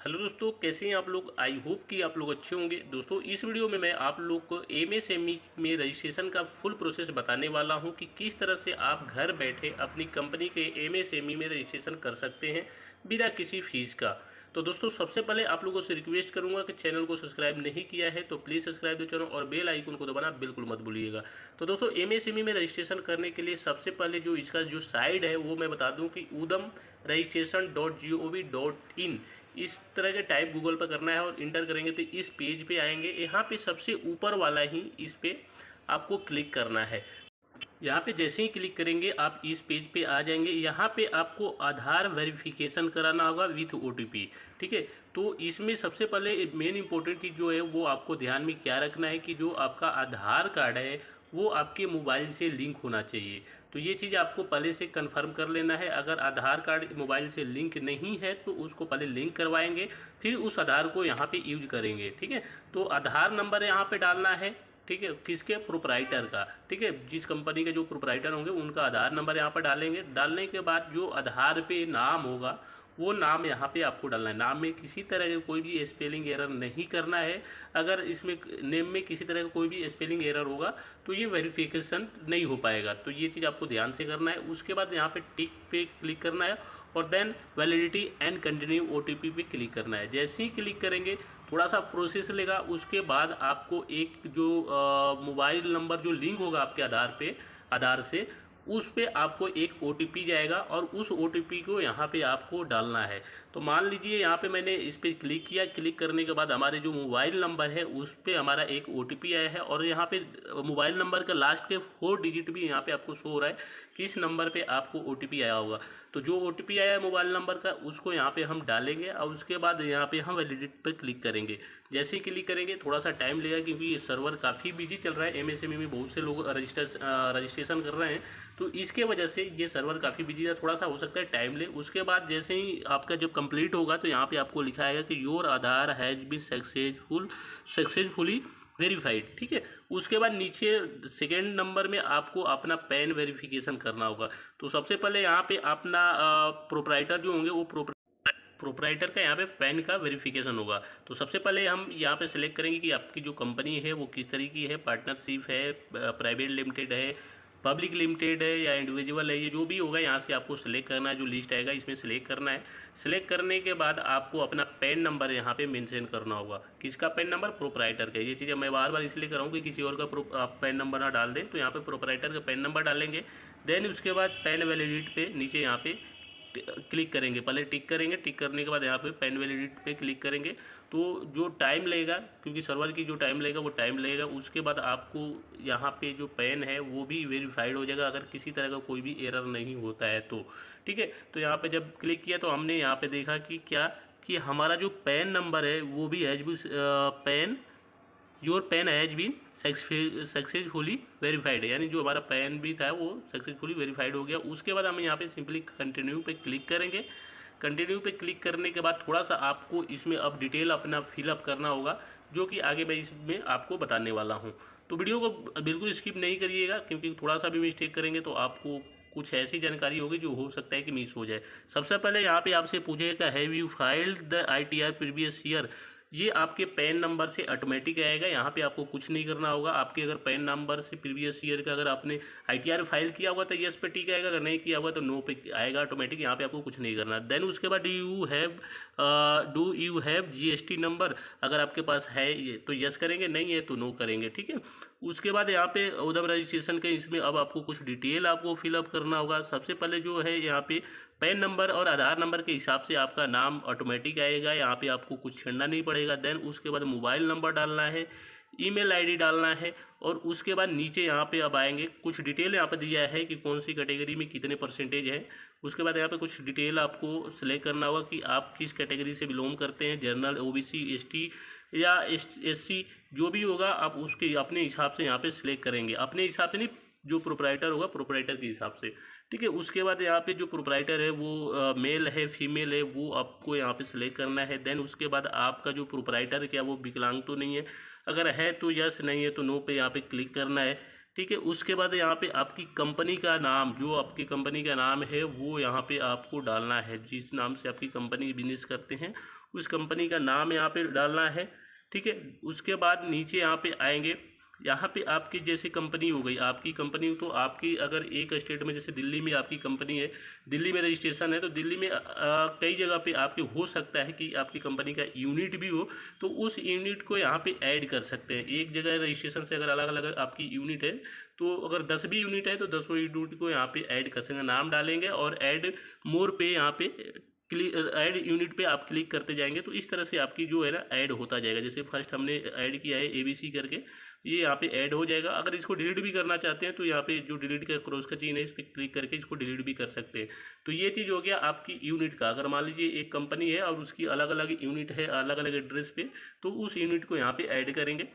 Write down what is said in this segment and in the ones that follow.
Hello दोस्तों, कैसे हैं आप लोग। आई होप कि आप लोग अच्छे होंगे। दोस्तों, इस वीडियो में मैं आप लोग को एमएसएमई में रजिस्ट्रेशन का फुल प्रोसेस बताने वाला हूं कि किस तरह से आप घर बैठे अपनी कंपनी के एमएसएमई में रजिस्ट्रेशन कर सकते हैं बिना किसी फीस का। तो दोस्तों, सबसे पहले आप लोगों से रिक्वेस्ट करूंगा कि चैनल को सब्सक्राइब नहीं किया है तो प्लीज़ सब्सक्राइब दो चैनल और बेल आइकन को दबाना बिल्कुल मत भूलिएगा। तो दोस्तों, एमएसएमई में रजिस्ट्रेशन करने के लिए सबसे पहले जो इसका जो साइट है वो मैं बता दूं कि udam registration.gov.in इस तरह के टाइप गूगल पर करना है और इंटर करेंगे तो इस पेज पे आएंगे। यहाँ पे सबसे ऊपर वाला ही इस पे आपको क्लिक करना है। यहाँ पे जैसे ही क्लिक करेंगे आप इस पेज पे आ जाएंगे। यहाँ पे आपको आधार वेरिफिकेशन कराना होगा विथ ओटीपी। ठीक है, तो इसमें सबसे पहले मेन इंपॉर्टेंट चीज़ जो है वो आपको ध्यान में क्या रखना है कि जो आपका आधार कार्ड है वो आपके मोबाइल से लिंक होना चाहिए। तो ये चीज़ आपको पहले से कंफर्म कर लेना है। अगर आधार कार्ड मोबाइल से लिंक नहीं है तो उसको पहले लिंक करवाएंगे, फिर उस आधार को यहाँ पे यूज करेंगे। ठीक है, तो आधार नंबर यहाँ पे डालना है। ठीक है, किसके, प्रोपराइटर का। ठीक है, जिस कंपनी के जो प्रोपराइटर होंगे उनका आधार नंबर यहाँ पर डालेंगे। डालने के बाद जो आधार पे नाम होगा वो नाम यहाँ पे आपको डालना है। नाम में किसी तरह का कोई भी स्पेलिंग एरर नहीं करना है। अगर इसमें नेम में किसी तरह का कोई भी स्पेलिंग एरर होगा तो ये वेरिफिकेशन नहीं हो पाएगा। तो ये चीज़ आपको ध्यान से करना है। उसके बाद यहाँ पे टिक पे क्लिक करना है और then validity and continue OTP पे क्लिक करना है। जैसे ही क्लिक करेंगे थोड़ा सा प्रोसेस लेगा। उसके बाद आपको एक जो मोबाइल नंबर जो लिंक होगा आपके आधार से उस पे आपको एक ओटीपी जाएगा और उस ओटीपी को यहाँ पे आपको डालना है। तो मान लीजिए यहाँ पे मैंने इस पर क्लिक किया। क्लिक करने के बाद हमारे जो मोबाइल नंबर है उस पर हमारा एक ओटीपी आया है और यहाँ पे मोबाइल नंबर का लास्ट के 4 डिजिट भी यहाँ पे आपको शो हो रहा है किस नंबर पे आपको ओटीपी आया होगा। तो जो ओटीपी आया है मोबाइल नंबर का उसको यहाँ पे हम डालेंगे और उसके बाद यहाँ पे हम वैलिडेट पर क्लिक करेंगे। जैसे ही क्लिक करेंगे थोड़ा सा टाइम लगेगा क्योंकि ये सर्वर काफ़ी बिजी चल रहा है। एमएसएमई में बहुत से लोग रजिस्ट्रेशन कर रहे हैं तो इसके वजह से ये सर्वर काफ़ी बिजी है। थोड़ा सा हो सकता है टाइम ले। उसके बाद जैसे ही आपका जब कंप्लीट होगा तो यहाँ पे आपको लिखा आएगा कि your Aadhaar has been successfully verified. ठीक है, उसके बाद नीचे सेकेंड नंबर में आपको अपना पैन वेरिफिकेशन करना होगा। तो सबसे पहले यहाँ पे अपना प्रोपराइटर जो होंगे वो प्रोपराइटर का यहाँ पे पैन का वेरिफिकेशन होगा। तो सबसे पहले हम यहाँ पे सिलेक्ट करेंगे कि आपकी जो कंपनी है वो किस तरह की है, पार्टनरशिप है, प्राइवेट लिमिटेड है, पब्लिक लिमिटेड है या इंडिविजुअल है। ये जो भी होगा यहाँ से आपको सिलेक्ट करना है। जो लिस्ट आएगा इसमें सिलेक्ट करना है। सिलेक्ट करने के बाद आपको अपना पैन नंबर यहाँ पे मेंशन करना होगा। किसका पैन नंबर, प्रोपराइटर का। ये चीज़ें मैं बार बार इसलिए कर रहा हूँ कि किसी और का आप पैन नंबर ना डाल दें। तो यहाँ पे प्रोपराइटर का पैन नंबर डालेंगे। देन उसके बाद पैन वैलिडिटी पे नीचे यहाँ पे क्लिक करेंगे। पहले टिक करेंगे, टिक करने के बाद यहाँ पे पैन वैलिडिटी पे क्लिक करेंगे। तो जो टाइम लगेगा क्योंकि सर्वर की जो टाइम लगेगा वो टाइम लगेगा। उसके बाद आपको यहाँ पे जो पैन है वो भी वेरीफाइड हो जाएगा अगर किसी तरह का कोई भी एरर नहीं होता है तो। ठीक है, तो यहाँ पे जब क्लिक किया तो हमने यहाँ पे देखा कि क्या कि हमारा जो पैन नंबर है वो भी has be PAN your PAN has been successfully verified है, यानी जो हमारा पैन भी था वो सक्सेसफुली वेरीफाइड हो गया। उसके बाद हम यहाँ पे सिंपली कंटिन्यू पे क्लिक करेंगे। कंटिन्यू पे क्लिक करने के बाद थोड़ा सा आपको इसमें अब डिटेल अपना फिलअप करना होगा जो कि आगे मैं इसमें आपको बताने वाला हूँ। तो वीडियो को बिल्कुल स्किप नहीं करिएगा क्योंकि थोड़ा सा भी मिस्टेक करेंगे तो आपको कुछ ऐसी जानकारी होगी जो हो सकता है कि मिस हो जाए। सबसे पहले यहाँ पे आपसे पूछेगा have you filed the ITR previous year. ये आपके पैन नंबर से ऑटोमेटिक आएगा। यहाँ पे आपको कुछ नहीं करना होगा। आपके अगर पैन नंबर से प्रीवियस ईयर का अगर आपने ITR फाइल किया होगा तो यस पे टिक आएगा, अगर नहीं किया होगा तो नो पे आएगा ऑटोमेटिक। यहाँ पे आपको कुछ नहीं करना। देन उसके बाद do you have GST number, अगर आपके पास है ये तो यस करेंगे, नहीं है तो नो करेंगे। ठीक है, उसके बाद यहाँ पे उधम रजिस्ट्रेशन के इसमें अब आपको कुछ डिटेल आपको फिलअप करना होगा। सबसे पहले जो है यहाँ पे पैन नंबर और आधार नंबर के हिसाब से आपका नाम ऑटोमेटिक आएगा। यहाँ पे आपको कुछ छेड़ना नहीं पड़ेगा। देन उसके बाद मोबाइल नंबर डालना है, ईमेल आईडी डालना है और उसके बाद नीचे यहाँ पे अब आएंगे कुछ डिटेल यहाँ पे दिया है कि कौन सी कैटेगरी में कितने परसेंटेज है। उसके बाद यहाँ पे कुछ डिटेल आपको सेलेक्ट करना होगा कि आप किस कैटेगरी से बिलोंग करते हैं, जनरल, OBC, ST या SC जो भी होगा आप उसके अपने हिसाब से यहाँ पे सिलेक्ट करेंगे। अपने हिसाब से नहीं, जो प्रोपराइटर होगा प्रोपराइटर के हिसाब से। ठीक है, उसके बाद यहाँ पे जो प्रोपराइटर है वो मेल है फीमेल है वो आपको यहाँ पे सिलेक्ट करना है। देन उसके बाद आपका जो प्रोपराइटर है क्या वो विकलांग तो नहीं है, अगर है तो यस, नहीं है तो नो पे यहाँ पे क्लिक करना है। ठीक है। उसके बाद यहाँ पे आपकी कंपनी का नाम, जो आपकी कंपनी का नाम है वो यहाँ पे आपको डालना है। जिस नाम से आपकी कंपनी बिजनेस करते हैं उस कंपनी का नाम यहाँ पे डालना है, ठीक है। उसके बाद नीचे यहाँ पे आएंगे, यहाँ पे आपकी जैसे कंपनी हो गई, आपकी कंपनी तो आपकी अगर एक स्टेट में, जैसे दिल्ली में आपकी कंपनी है, दिल्ली में रजिस्ट्रेशन है, तो दिल्ली में कई जगह पे आपके हो सकता है कि आपकी कंपनी का यूनिट भी हो, तो उस यूनिट को यहाँ पे ऐड कर सकते हैं। एक जगह रजिस्ट्रेशन से अगर अलग अलग आपकी यूनिट है, तो अगर 10 भी यूनिट है तो 10 यूनिट को यहाँ पे ऐड कर सकते हैं, नाम डालेंगे और ऐड मोर पे यहाँ पे ऐड यूनिट पे आप क्लिक करते जाएंगे, तो इस तरह से आपकी जो है ना ऐड होता जाएगा। जैसे फर्स्ट हमने ऐड किया है ABC करके, ये यहाँ पे ऐड हो जाएगा। अगर इसको डिलीट भी करना चाहते हैं तो यहाँ पे जो डिलीट का क्रॉस का चिन्ह है इस पर क्लिक करके इसको डिलीट भी कर सकते हैं। तो ये चीज़ हो गया आपकी यूनिट का। अगर मान लीजिए एक कंपनी है और उसकी अलग अलग यूनिट है अलग अलग एड्रेस पे, तो उस यूनिट को यहाँ पे ऐड करेंगे।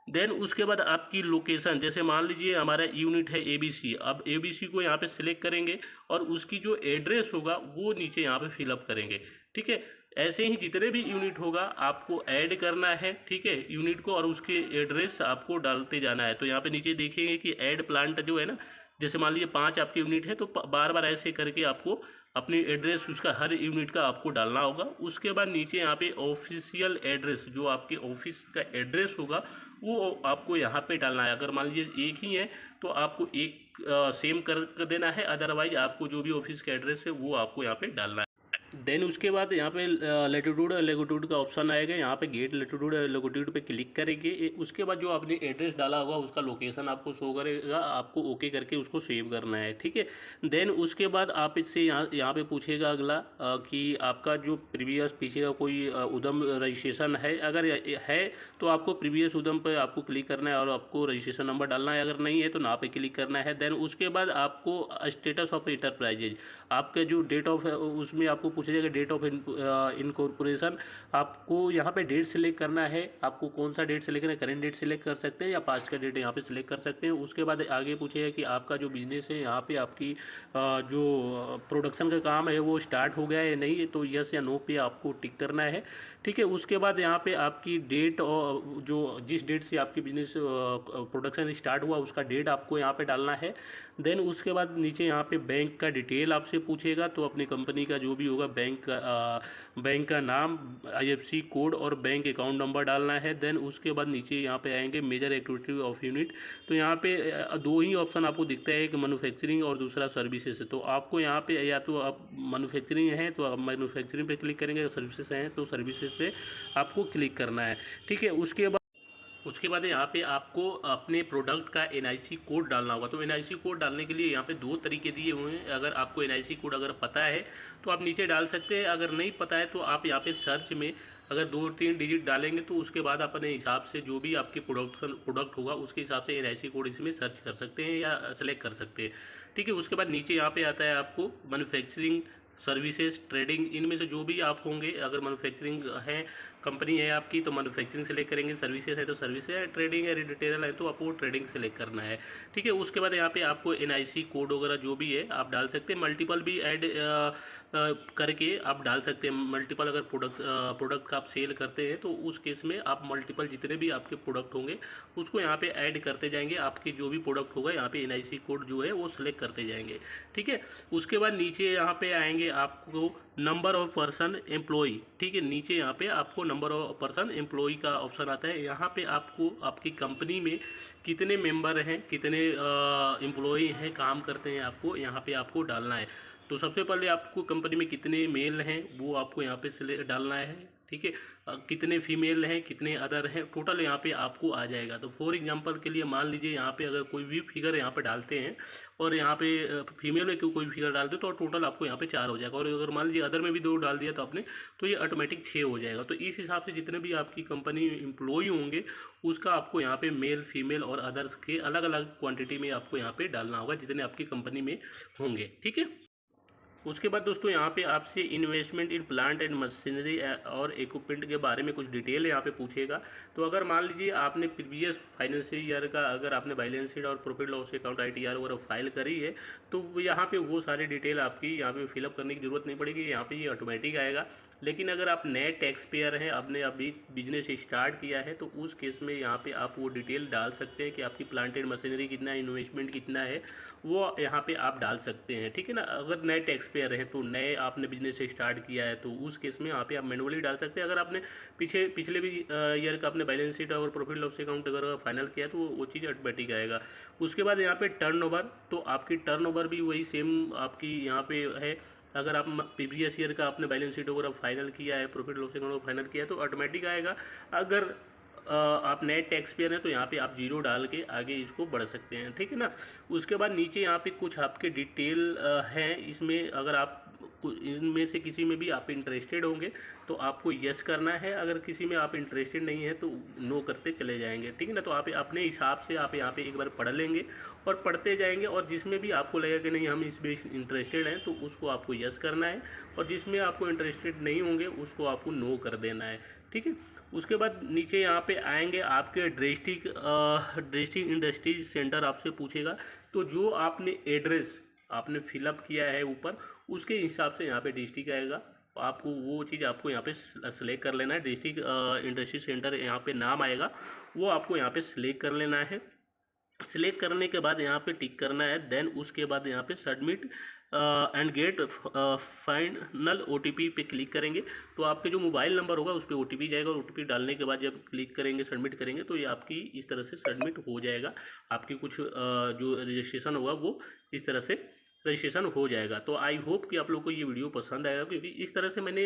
देन उसके बाद आपकी लोकेशन, जैसे मान लीजिए हमारा यूनिट है ABC, अब ABC को यहाँ पे सिलेक्ट करेंगे और उसकी जो एड्रेस होगा वो नीचे यहाँ पे फिलअप करेंगे, ठीक है। ऐसे ही जितने भी यूनिट होगा आपको ऐड करना है, ठीक है, यूनिट को, और उसके एड्रेस आपको डालते जाना है। तो यहाँ पे नीचे देखेंगे कि ऐड प्लांट जो है ना, जैसे मान लीजिए 5 आपकी यूनिट है, तो बार बार ऐसे करके आपको अपनी एड्रेस उसका हर यूनिट का आपको डालना होगा। उसके बाद नीचे यहाँ पे ऑफिशियल एड्रेस, जो आपके ऑफिस का एड्रेस होगा वो आपको यहाँ पे डालना है। अगर मान लीजिए एक ही है तो आपको एक सेम कर देना है, अदरवाइज आपको जो भी ऑफिस का एड्रेस है वो आपको यहाँ पे डालना है। देन उसके बाद यहाँ पे लेटीट्यूड और लेगोट्यूड का ऑप्शन आएगा, यहाँ पे गेट लेटीट्यूड और लेगोट्यूड पे क्लिक करेंगे। उसके बाद जो आपने एड्रेस डाला होगा उसका लोकेशन आपको शो करेगा, आपको ओके करके उसको सेव करना है, ठीक है। देन उसके बाद आप इससे यहाँ पे पूछेगा अगला कि आपका जो प्रीवियस पीछे का कोई उद्यम रजिस्ट्रेशन है, अगर है तो आपको प्रीवियस उद्यम पर आपको क्लिक करना है और आपको रजिस्ट्रेशन नंबर डालना है, अगर नहीं है तो ना पे क्लिक करना है। देन उसके बाद आपको स्टेटस ऑफ इंटरप्राइजेज, आपका जो डेट ऑफ उसमें आपको पूछा जाएगा डेट ऑफ इनकॉर्पोरेशन, आपको यहाँ पे डेट सेलेक्ट करना है। आपको कौन सा डेट सेलेक्ट करना है, करेंट डेट सेलेक्ट कर सकते हैं या पास्ट का डेट यहाँ पे सेलेक्ट कर सकते हैं। उसके बाद आगे पूछेगा कि आपका जो बिजनेस है यहाँ पे आपकी जो प्रोडक्शन का काम है वो स्टार्ट हो गया है या नहीं, तो यस या नो पे आपको टिक करना है, ठीक है। उसके बाद यहाँ पे आपकी डेट और जो जिस डेट से आपकी बिजनेस प्रोडक्शन स्टार्ट हुआ उसका डेट आपको यहाँ पे डालना है। देन उसके बाद नीचे यहाँ पे बैंक का डिटेल आपसे पूछेगा, तो अपनी कंपनी का जो भी होगा बैंक का नाम, IFSC कोड और बैंक अकाउंट नंबर डालना है। देन उसके बाद नीचे यहाँ पे आएंगे मेजर एक्टिविटी ऑफ यूनिट, तो यहाँ पे दो ही ऑप्शन आपको दिखता है, एक मैन्युफैक्चरिंग और दूसरा सर्विसेज है। तो आपको यहाँ पे या तो आप मैन्युफैक्चरिंग है तो आप मैन्युफैक्चरिंग पे क्लिक करेंगे, सर्विसेज हैं तो सर्विसेज पे आपको क्लिक करना है, ठीक है। उसके बाद यहाँ पे आपको अपने प्रोडक्ट का NIC कोड डालना होगा। तो NIC कोड डालने के लिए यहाँ पे 2 तरीके दिए हुए हैं। अगर आपको NIC कोड अगर पता है तो आप नीचे डाल सकते हैं, अगर नहीं पता है तो आप यहाँ पे सर्च में अगर 2-3 डिजिट डालेंगे तो उसके बाद अपने हिसाब से जो भी आपकी प्रोडक्ट होगा उसके हिसाब से NIC कोड इसमें सर्च कर सकते हैं या सेलेक्ट कर सकते हैं, ठीक है। उसके बाद नीचे यहाँ पे आता है आपको मैन्युफैक्चरिंग, सर्विसेज, ट्रेडिंग, इनमें से जो भी आप होंगे। अगर मैन्युफैक्चरिंग है कंपनी है आपकी तो मैन्युफैक्चरिंग सेलेक्ट करेंगे, सर्विसेज है तो सर्विसेज है, ट्रेडिंग है रिटेलर है तो आपको ट्रेडिंग सेलेक्ट करना है, ठीक है। उसके बाद यहाँ पे आपको NIC कोड वगैरह जो भी है आप डाल सकते हैं। मल्टीपल भी ऐड करके आप डाल सकते हैं। मल्टीपल अगर प्रोडक्ट का आप सेल करते हैं तो उस केस में आप मल्टीपल जितने भी आपके प्रोडक्ट होंगे उसको यहाँ पे ऐड करते जाएंगे। आपके जो भी प्रोडक्ट होगा यहाँ पे NIC कोड जो है वो सिलेक्ट करते जाएंगे, ठीक है। उसके बाद नीचे यहाँ पे आएंगे आपको नंबर ऑफ पर्सन एम्प्लॉई, ठीक है। नीचे यहाँ पे आपको नंबर ऑफ पर्सन एम्प्लॉई का ऑप्शन आता है। यहाँ पे आपको आपकी कंपनी में कितने मेंबर हैं, कितने एम्प्लॉई हैं, काम करते हैं, आपको यहाँ पे आपको डालना है। तो सबसे पहले आपको कंपनी में कितने मेल हैं वो आपको यहाँ पे डालना है, ठीक है। कितने फीमेल हैं, कितने अदर हैं, टोटल यहाँ पे आपको आ जाएगा। तो फॉर एग्जांपल के लिए मान लीजिए यहाँ पे अगर कोई भी फिगर यहाँ पे डालते हैं और यहाँ पे फीमेल में कोई फिगर डालते तो टोटल आपको यहाँ पे 4 हो जाएगा, और अगर मान लीजिए अदर में भी 2 डाल दिया तो आपने तो ये ऑटोमेटिक 6 हो जाएगा। तो इस हिसाब से जितने भी आपकी कंपनी एम्प्लॉई होंगे उसका आपको यहाँ पे मेल, फीमेल और अदर्स के अलग अलग क्वान्टिटी में आपको यहाँ पे डालना होगा जितने आपकी कंपनी में होंगे, ठीक है। उसके बाद दोस्तों यहाँ पे आपसे investment in plant and machinery और इक्विपमेंट के बारे में कुछ डिटेल यहाँ पे पूछेगा। तो अगर मान लीजिए आपने प्रीवियस फाइनेंशियल ईयर का अगर आपने बैलेंस शीट और प्रॉफिट लॉस अकाउंट ITR वगैरह फाइल करी है तो यहाँ पे वो सारी डिटेल आपकी यहाँ पे फिलअप करने की ज़रूरत नहीं पड़ेगी, यहाँ पे ये ऑटोमेटिक आएगा। लेकिन अगर आप नए टैक्स पेयर हैं, आपने अभी बिजनेस स्टार्ट किया है, तो उस केस में यहाँ पे आप वो डिटेल डाल सकते हैं कि आपकी प्लांट एंड मशीनरी कितना है, इन्वेस्टमेंट कितना है, वो यहाँ पे आप डाल सकते हैं, ठीक है ना। अगर नए टैक्स पेयर हैं, तो नए आपने बिजनेस स्टार्ट किया है, तो उस केस में यहाँ पे आप मैनुअली डाल सकते हैं। अगर आपने पिछले भी ईयर का अपने बैलेंस शीट और प्रॉफिट लॉस अकाउंट अगर फाइनल किया तो वो चीज़ ऑटोमेटिक आएगा। उसके बाद यहाँ पे टर्नओवर, तो आपकी टर्नओवर भी वही सेम आपकी यहाँ पे है। अगर आप प्रीवियस ईयर का आपने बैलेंस शीट वगैरह फाइनल किया है, प्रॉफिट लॉस अकाउंट फाइनल किया है, तो ऑटोमेटिक आएगा। अगर आप नए टैक्स पेयर हैं तो यहाँ पे आप जीरो डाल के आगे इसको बढ़ सकते हैं, ठीक है ना। उसके बाद नीचे यहाँ पे कुछ आपके डिटेल हैं, इसमें अगर आप इनमें से किसी में भी आप इंटरेस्टेड होंगे तो आपको यस करना है, अगर किसी में आप इंटरेस्टेड नहीं है तो नो करते चले जाएंगे, ठीक है ना। तो आप अपने हिसाब से आप यहाँ पे एक बार पढ़ लेंगे और पढ़ते जाएंगे, और जिसमें भी आपको लगेगा कि नहीं हम इसमें इंटरेस्टेड हैं तो उसको आपको यस करना है, और जिसमें आपको इंटरेस्टेड नहीं होंगे उसको आपको नो कर देना है, ठीक है। उसके बाद नीचे यहाँ पे आएंगे, आपके डिस्ट्रिक्ट इंडस्ट्रीज सेंटर आपसे पूछेगा, तो जो आपने एड्रेस आपने फिलअप किया है ऊपर, उसके हिसाब से यहाँ पे डिस्ट्रिक्ट आएगा। आपको वो चीज़ आपको यहाँ पे सेलेक्ट कर लेना है। डिस्ट्रिक्ट इंडस्ट्री सेंटर यहाँ पे नाम आएगा, वो आपको यहाँ पे सेलेक्ट कर लेना है। सिलेक्ट करने के बाद यहाँ पे टिक करना है। देन उसके बाद यहाँ पे submit and get final OTP पे क्लिक करेंगे, तो आपके जो मोबाइल नंबर होगा उस पर OTP जाएगा, और OTP डालने के बाद जब क्लिक करेंगे सबमिट करेंगे तो ये आपकी इस तरह से सबमिट हो जाएगा। आपकी कुछ जो रजिस्ट्रेशन होगा वो इस तरह से रजिस्ट्रेशन हो जाएगा। तो आई होप कि आप लोग को ये वीडियो पसंद आएगा, क्योंकि इस तरह से मैंने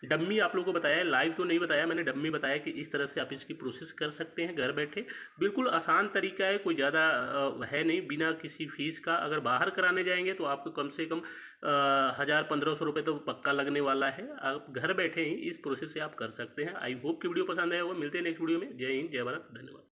डम्मी आप लोगों को बताया, लाइव तो नहीं बताया मैंने, डम्मी बताया कि इस तरह से आप इसकी प्रोसेस कर सकते हैं घर बैठे। बिल्कुल आसान तरीका है, कोई ज़्यादा है नहीं, बिना किसी फीस का। अगर बाहर कराने जाएंगे तो आपको कम से कम 1000-1500 रुपये तो पक्का लगने वाला है। आप घर बैठे ही इस प्रोसेस से आप कर सकते हैं। आई होप कि वीडियो पसंद आया होगा। मिलते हैं नेक्स्ट वीडियो में। जय हिंद, जय भारत, धन्यवाद।